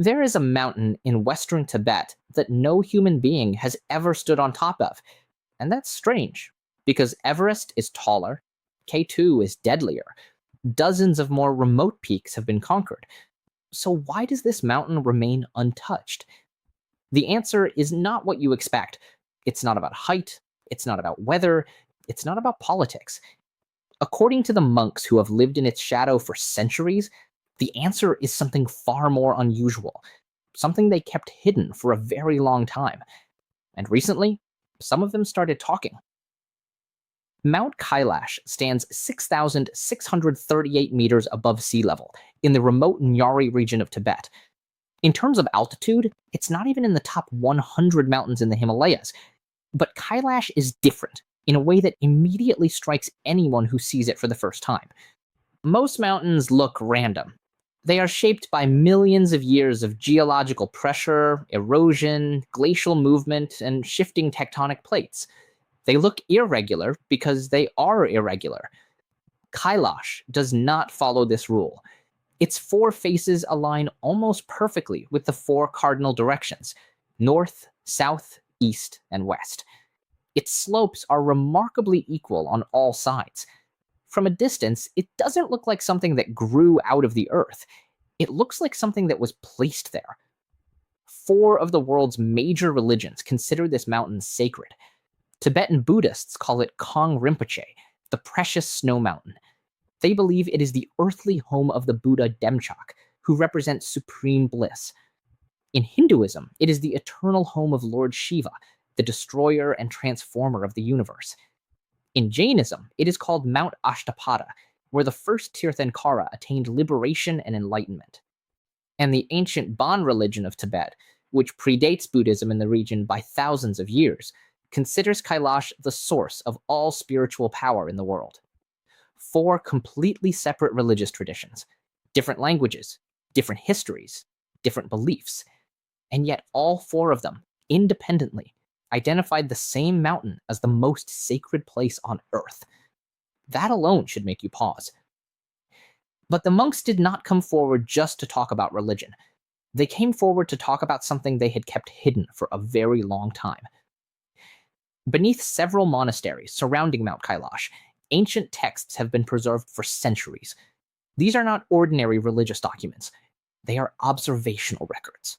There is a mountain in western Tibet that no human being has ever stood on top of. And that's strange, because Everest is taller, K2 is deadlier, dozens of more remote peaks have been conquered. So why does this mountain remain untouched? The answer is not what you expect. It's not about height, it's not about weather, it's not about politics. According to the monks who have lived in its shadow for centuries, the answer is something far more unusual, something they kept hidden for a very long time. And recently, some of them started talking. Mount Kailash stands 6,638 meters above sea level in the remote Nyari region of Tibet. In terms of altitude, it's not even in the top 100 mountains in the Himalayas. But Kailash is different in a way that immediately strikes anyone who sees it for the first time. Most mountains look random. They are shaped by millions of years of geological pressure, erosion, glacial movement, and shifting tectonic plates. They look irregular because they are irregular. Kailash does not follow this rule. Its four faces align almost perfectly with the four cardinal directions: north, south, east, and west. Its slopes are remarkably equal on all sides. From a distance, it doesn't look like something that grew out of the earth. It looks like something that was placed there. Four of the world's major religions consider this mountain sacred. Tibetan Buddhists call it Kong Rinpoche, the precious snow mountain. They believe it is the earthly home of the Buddha Demchok, who represents supreme bliss. In Hinduism, it is the eternal home of Lord Shiva, the destroyer and transformer of the universe. In Jainism, it is called Mount Ashtapada, where the first Tirthankara attained liberation and enlightenment. And the ancient Bon religion of Tibet, which predates Buddhism in the region by thousands of years, considers Kailash the source of all spiritual power in the world. Four completely separate religious traditions, different languages, different histories, different beliefs, and yet all four of them, independently, identified the same mountain as the most sacred place on earth. That alone should make you pause. But the monks did not come forward just to talk about religion. They came forward to talk about something they had kept hidden for a very long time. Beneath several monasteries surrounding Mount Kailash, ancient texts have been preserved for centuries. These are not ordinary religious documents. They are observational records.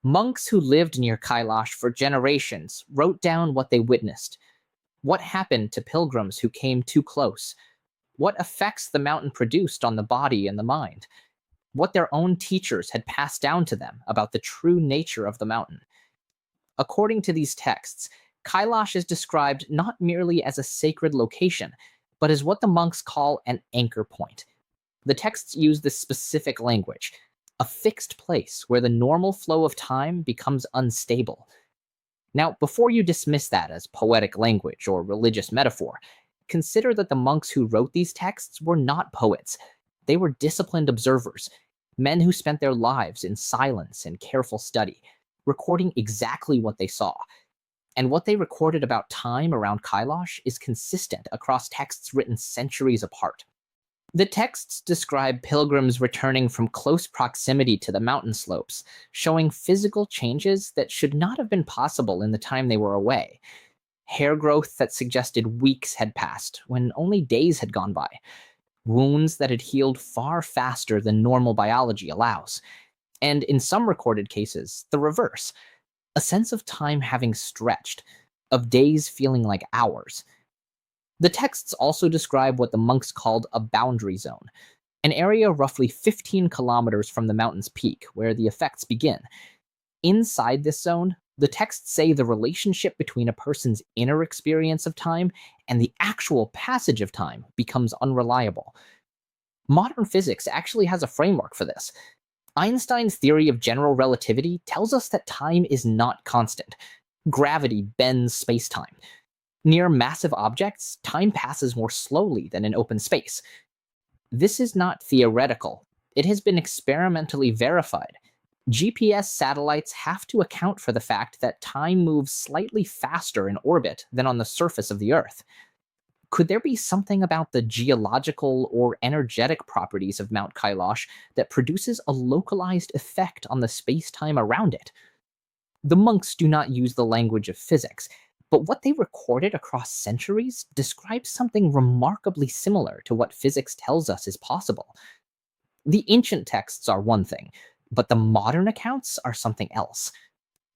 Monks who lived near Kailash for generations wrote down what they witnessed, what happened to pilgrims who came too close, what effects the mountain produced on the body and the mind, what their own teachers had passed down to them about the true nature of the mountain. According to these texts, Kailash is described not merely as a sacred location, but as what the monks call an anchor point. The texts use this specific language, a fixed place where the normal flow of time becomes unstable. Now, before you dismiss that as poetic language or religious metaphor, consider that the monks who wrote these texts were not poets. They were disciplined observers, men who spent their lives in silence and careful study, recording exactly what they saw. And what they recorded about time around Kailash is consistent across texts written centuries apart. The texts describe pilgrims returning from close proximity to the mountain slopes, showing physical changes that should not have been possible in the time they were away. Hair growth that suggested weeks had passed, when only days had gone by. Wounds that had healed far faster than normal biology allows. And in some recorded cases, the reverse. A sense of time having stretched, of days feeling like hours. The texts also describe what the monks called a boundary zone, an area roughly 15 kilometers from the mountain's peak, where the effects begin. Inside this zone, the texts say the relationship between a person's inner experience of time and the actual passage of time becomes unreliable. Modern physics actually has a framework for this. Einstein's theory of general relativity tells us that time is not constant. Gravity bends space-time. Near massive objects, time passes more slowly than in open space. This is not theoretical. It has been experimentally verified. GPS satellites have to account for the fact that time moves slightly faster in orbit than on the surface of the Earth. Could there be something about the geological or energetic properties of Mount Kailash that produces a localized effect on the space-time around it? The monks do not use the language of physics, but what they recorded across centuries describes something remarkably similar to what physics tells us is possible. The ancient texts are one thing, but the modern accounts are something else.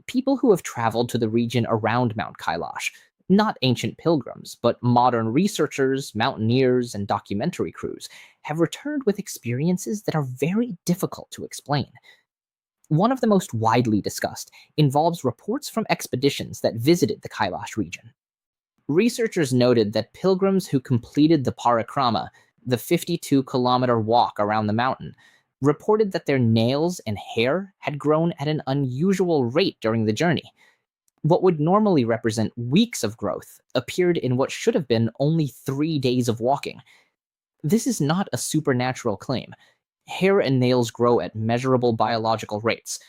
People who have traveled to the region around Mount Kailash, not ancient pilgrims, but modern researchers, mountaineers, and documentary crews, have returned with experiences that are very difficult to explain. One of the most widely discussed involves reports from expeditions that visited the Kailash region. Researchers noted that pilgrims who completed the parikrama, the 52-kilometer walk around the mountain, reported that their nails and hair had grown at an unusual rate during the journey. What would normally represent weeks of growth appeared in what should have been only 3 days of walking. This is not a supernatural claim. Hair and nails grow at measurable biological rates.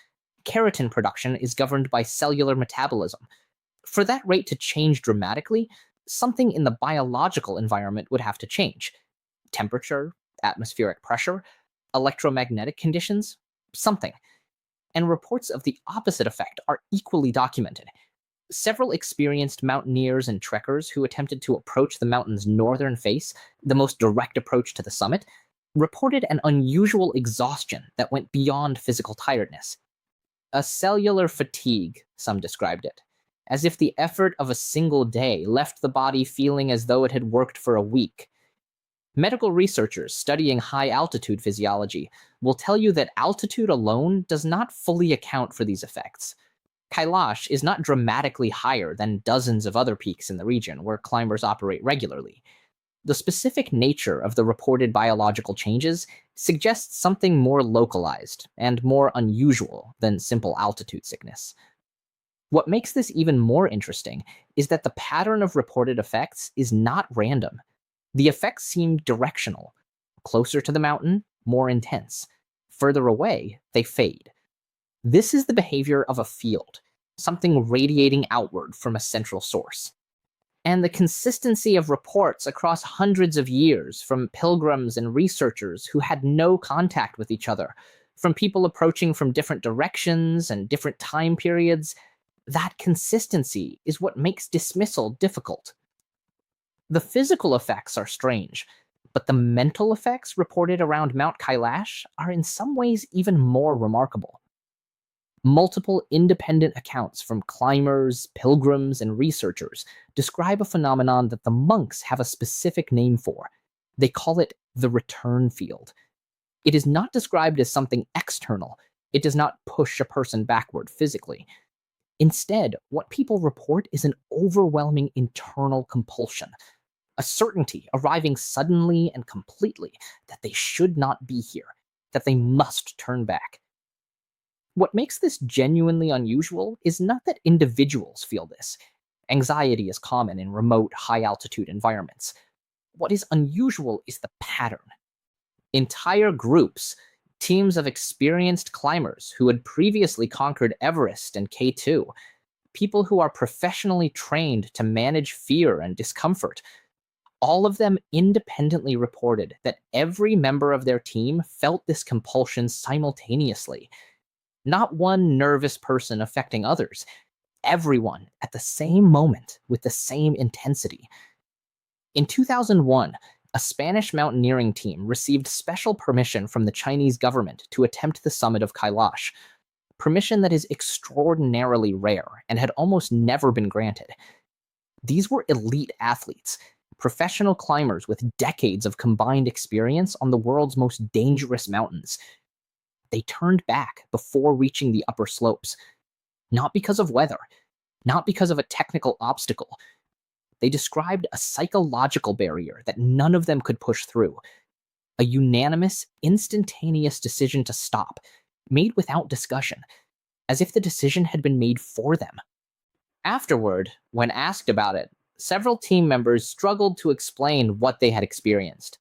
Keratin production is governed by cellular metabolism. For that rate to change dramatically, something in the biological environment would have to change. Temperature, atmospheric pressure, electromagnetic conditions, something. And reports of the opposite effect are equally documented. Several experienced mountaineers and trekkers who attempted to approach the mountain's northern face, the most direct approach to the summit, reported an unusual exhaustion that went beyond physical tiredness. A cellular fatigue, some described it, as if the effort of a single day left the body feeling as though it had worked for a week. Medical researchers studying high-altitude physiology will tell you that altitude alone does not fully account for these effects. Kailash is not dramatically higher than dozens of other peaks in the region where climbers operate regularly. The specific nature of the reported biological changes suggests something more localized and more unusual than simple altitude sickness. What makes this even more interesting is that the pattern of reported effects is not random. The effects seem directional. Closer to the mountain, more intense. Further away, they fade. This is the behavior of a field, something radiating outward from a central source. And the consistency of reports across hundreds of years from pilgrims and researchers who had no contact with each other, from people approaching from different directions and different time periods, that consistency is what makes dismissal difficult. The physical effects are strange, but the mental effects reported around Mount Kailash are in some ways even more remarkable. Multiple independent accounts from climbers, pilgrims, and researchers describe a phenomenon that the monks have a specific name for. They call it the return field. It is not described as something external. It does not push a person backward physically. Instead, what people report is an overwhelming internal compulsion, a certainty arriving suddenly and completely that they should not be here, that they must turn back. What makes this genuinely unusual is not that individuals feel this. Anxiety is common in remote, high-altitude environments. What is unusual is the pattern. Entire groups, teams of experienced climbers who had previously conquered Everest and K2, people who are professionally trained to manage fear and discomfort, all of them independently reported that every member of their team felt this compulsion simultaneously. Not one nervous person affecting others. Everyone at the same moment with the same intensity. In 2001, a Spanish mountaineering team received special permission from the Chinese government to attempt the summit of Kailash, permission that is extraordinarily rare and had almost never been granted. These were elite athletes, professional climbers with decades of combined experience on the world's most dangerous mountains. They turned back before reaching the upper slopes, not because of weather, not because of a technical obstacle. They described a psychological barrier that none of them could push through, a unanimous, instantaneous decision to stop, made without discussion, as if the decision had been made for them. Afterward, when asked about it, several team members struggled to explain what they had experienced.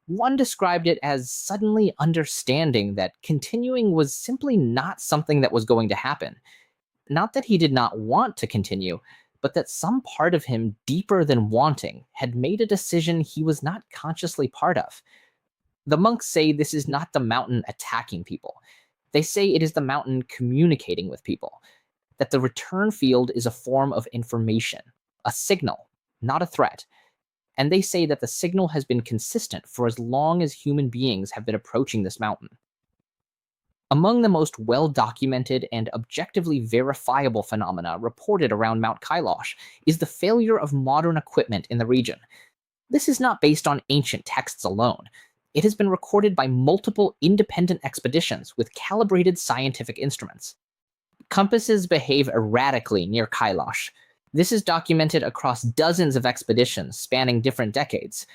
One described it as suddenly understanding that continuing was simply not something that was going to happen. Not that he did not want to continue, but that some part of him, deeper than wanting, had made a decision he was not consciously part of. The monks say this is not the mountain attacking people. They say it is the mountain communicating with people, that the return field is a form of information, a signal, not a threat. And they say that the signal has been consistent for as long as human beings have been approaching this mountain. Among the most well-documented and objectively verifiable phenomena reported around Mount Kailash is the failure of modern equipment in the region. This is not based on ancient texts alone. It has been recorded by multiple independent expeditions with calibrated scientific instruments. Compasses behave erratically near Kailash. This is documented across dozens of expeditions spanning different decades.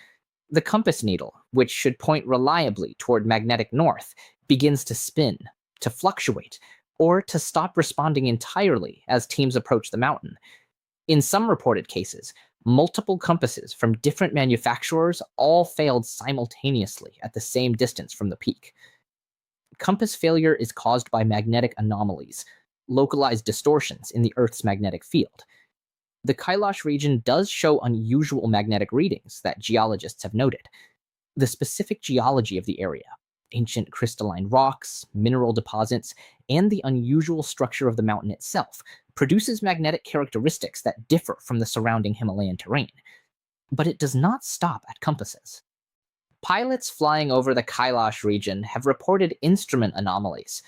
The compass needle, which should point reliably toward magnetic north, begins to spin, to fluctuate, or to stop responding entirely as teams approach the mountain. In some reported cases, multiple compasses from different manufacturers all failed simultaneously at the same distance from the peak. Compass failure is caused by magnetic anomalies, localized distortions in the Earth's magnetic field. The Kailash region does show unusual magnetic readings that geologists have noted. The specific geology of the area, ancient crystalline rocks, mineral deposits, and the unusual structure of the mountain itself produces magnetic characteristics that differ from the surrounding Himalayan terrain. But it does not stop at compasses. Pilots flying over the Kailash region have reported instrument anomalies,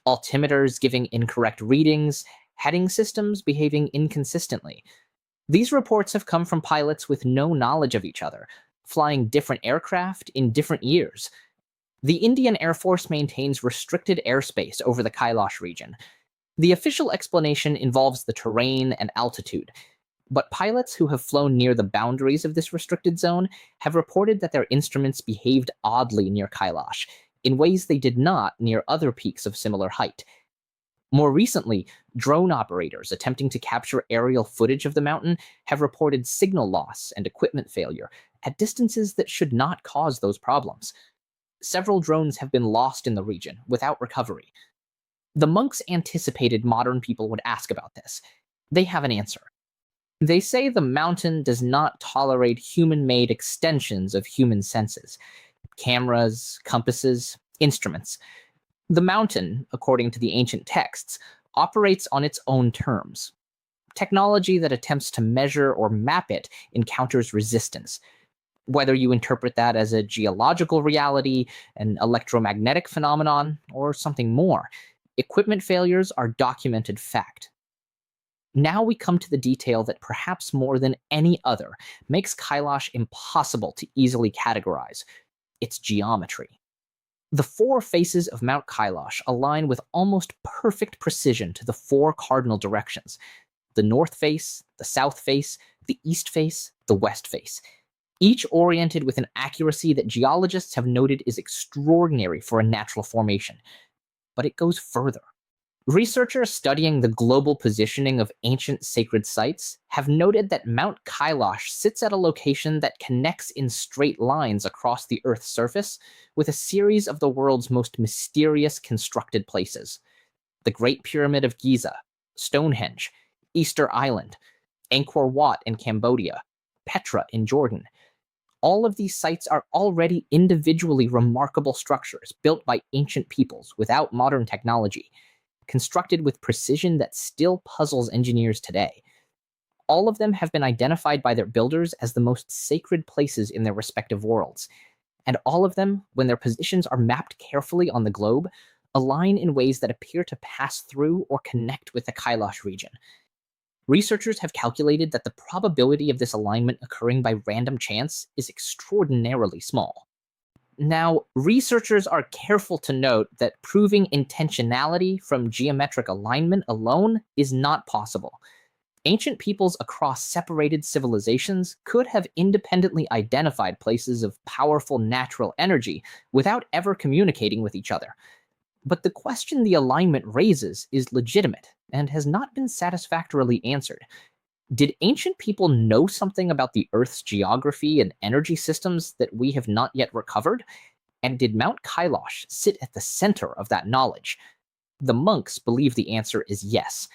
altimeters giving incorrect readings, heading systems behaving inconsistently. These reports have come from pilots with no knowledge of each other, flying different aircraft in different years. The Indian Air Force maintains restricted airspace over the Kailash region. The official explanation involves the terrain and altitude, but pilots who have flown near the boundaries of this restricted zone have reported that their instruments behaved oddly near Kailash, in ways they did not near other peaks of similar height. More recently, drone operators attempting to capture aerial footage of the mountain have reported signal loss and equipment failure at distances that should not cause those problems. Several drones have been lost in the region without recovery. The monks anticipated modern people would ask about this. They have an answer. They say the mountain does not tolerate human-made extensions of human senses, cameras, compasses, instruments. The mountain, according to the ancient texts, operates on its own terms. Technology that attempts to measure or map it encounters resistance. Whether you interpret that as a geological reality, an electromagnetic phenomenon, or something more, equipment failures are documented fact. Now we come to the detail that perhaps more than any other makes Kailash impossible to easily categorize: its geometry. The four faces of Mount Kailash align with almost perfect precision to the four cardinal directions: the north face, the south face, the east face, the west face, each oriented with an accuracy that geologists have noted is extraordinary for a natural formation. But it goes further. Researchers studying the global positioning of ancient sacred sites have noted that Mount Kailash sits at a location that connects in straight lines across the Earth's surface with a series of the world's most mysterious constructed places: the Great Pyramid of Giza, Stonehenge, Easter Island, Angkor Wat in Cambodia, Petra in Jordan. All of these sites are already individually remarkable structures built by ancient peoples without modern technology, constructed with precision that still puzzles engineers today. All of them have been identified by their builders as the most sacred places in their respective worlds, and all of them, when their positions are mapped carefully on the globe, align in ways that appear to pass through or connect with the Kailash region. Researchers have calculated that the probability of this alignment occurring by random chance is extraordinarily small. Now, researchers are careful to note that proving intentionality from geometric alignment alone is not possible. Ancient peoples across separated civilizations could have independently identified places of powerful natural energy without ever communicating with each other. But the question the alignment raises is legitimate and has not been satisfactorily answered. Did ancient people know something about the Earth's geography and energy systems that we have not yet recovered? And did Mount Kailash sit at the center of that knowledge? The monks believe the answer is yes.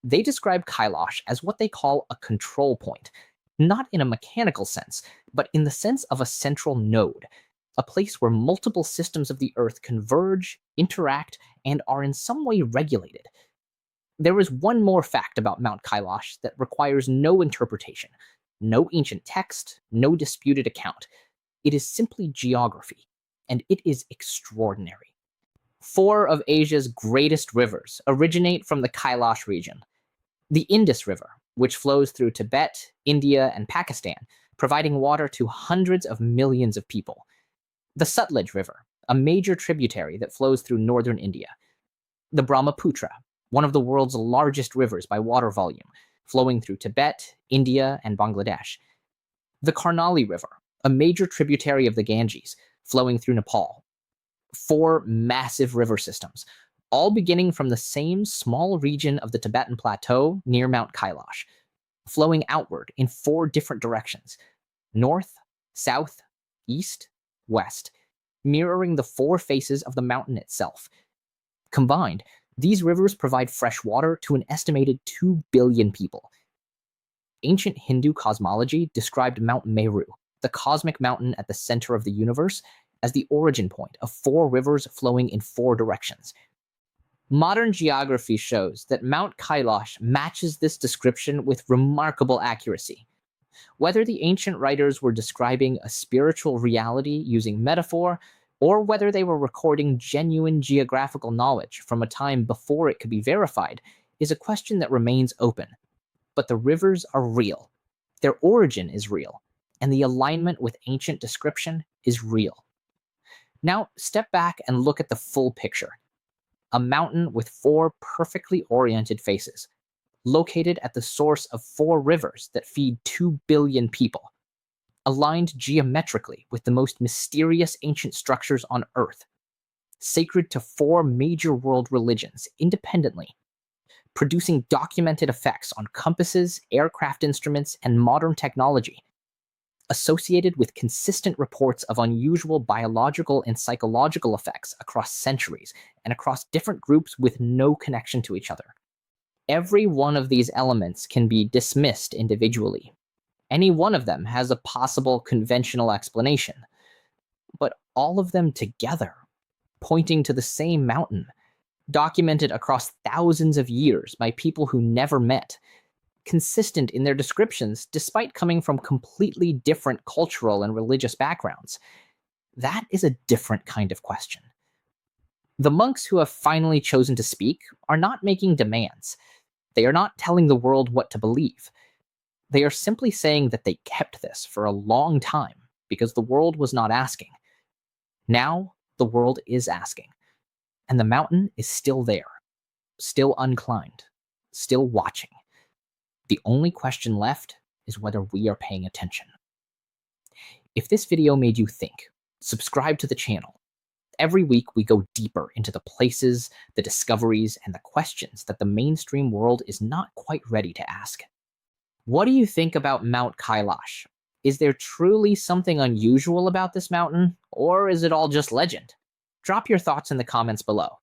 They describe Kailash as what they call a control point, not in a mechanical sense, but in the sense of a central node, a place where multiple systems of the Earth converge, interact, and are in some way regulated. There is one more fact about Mount Kailash that requires no interpretation, no ancient text, no disputed account. It is simply geography, and it is extraordinary. 4 of Asia's greatest rivers originate from the Kailash region. The Indus River, which flows through Tibet, India, and Pakistan, providing water to hundreds of millions of people. The Sutlej River, a major tributary that flows through northern India. The Brahmaputra, one of the world's largest rivers by water volume, flowing through Tibet, India, and Bangladesh. The Karnali River, a major tributary of the Ganges, flowing through Nepal. 4 massive river systems, all beginning from the same small region of the Tibetan plateau near Mount Kailash, flowing outward in 4 different directions: north, south, east, west, mirroring the 4 faces of the mountain itself. Combined, these rivers provide fresh water to an estimated 2 billion people. Ancient Hindu cosmology described Mount Meru, the cosmic mountain at the center of the universe, as the origin point of 4 rivers flowing in 4 directions. Modern geography shows that Mount Kailash matches this description with remarkable accuracy. Whether the ancient writers were describing a spiritual reality using metaphor, or whether they were recording genuine geographical knowledge from a time before it could be verified, is a question that remains open. But the rivers are real, their origin is real, and the alignment with ancient description is real. Now, step back and look at the full picture. A mountain with 4 perfectly oriented faces, located at the source of 4 rivers that feed 2 billion people, aligned geometrically with the most mysterious ancient structures on Earth, sacred to 4 major world religions independently, producing documented effects on compasses, aircraft instruments, and modern technology, associated with consistent reports of unusual biological and psychological effects across centuries and across different groups with no connection to each other. Every one of these elements can be dismissed individually. Any one of them has a possible conventional explanation, but all of them together, pointing to the same mountain, documented across thousands of years by people who never met, consistent in their descriptions despite coming from completely different cultural and religious backgrounds. That is a different kind of question. The monks who have finally chosen to speak are not making demands. They are not telling the world what to believe. They are simply saying that they kept this for a long time because the world was not asking. Now, the world is asking. And the mountain is still there, still unclimbed, still watching. The only question left is whether we are paying attention. If this video made you think, subscribe to the channel. Every week we go deeper into the places, the discoveries, and the questions that the mainstream world is not quite ready to ask. What do you think about Mount Kailash? Is there truly something unusual about this mountain, or is it all just legend? Drop your thoughts in the comments below.